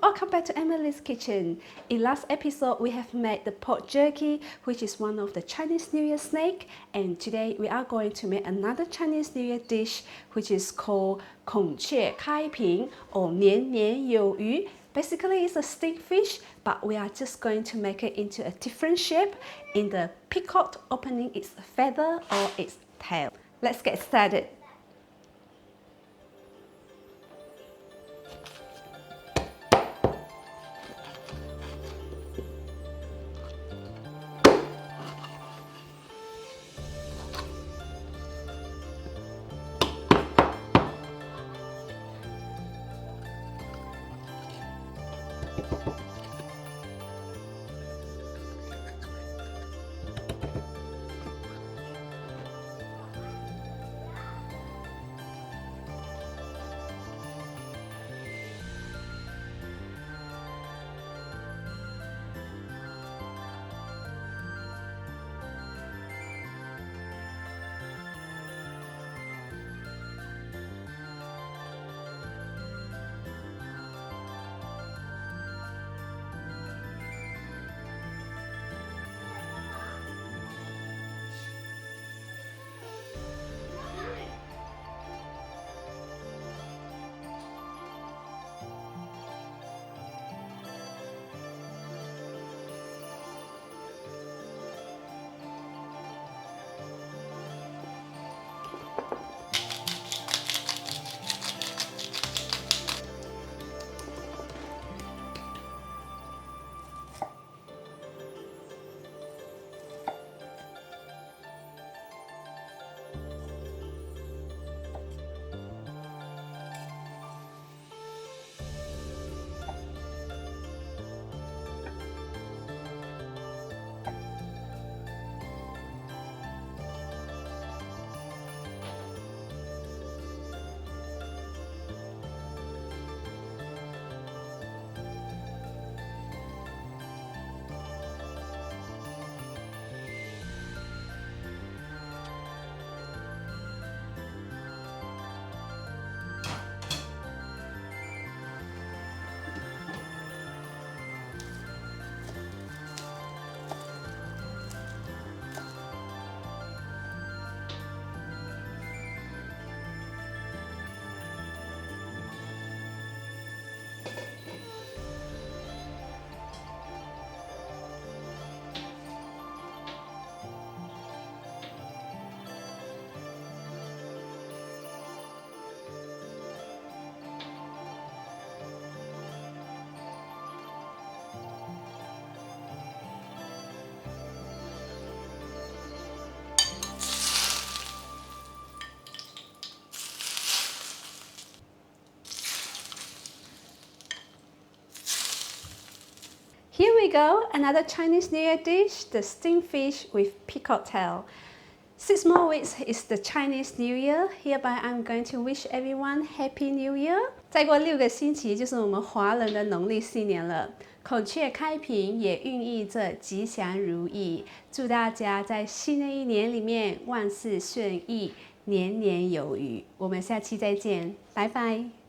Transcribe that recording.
welcome back to Emily's Kitchen. In last episode, we have made the pork jerky, which is one of the Chinese New Year snack. And today we are going to make another Chinese New Year dish, which is called 孔雀开屏 or 年年有余. Basically, it's a steamed fish, but we are just going to make it into a different shape in the peacock opening its feather or its tail. Let's get started. Here we go, another Chinese New Year dish, the steamed fish with peacock tail. 6 more weeks is the Chinese New Year. Hereby, I'm going to wish everyone Happy New Year. 再过6个星期就是我们华人的农历新年了。孔雀开屏也寓意着吉祥如意。祝大家在新的一年里面万事顺意，年年有余。我们下期再见，拜拜。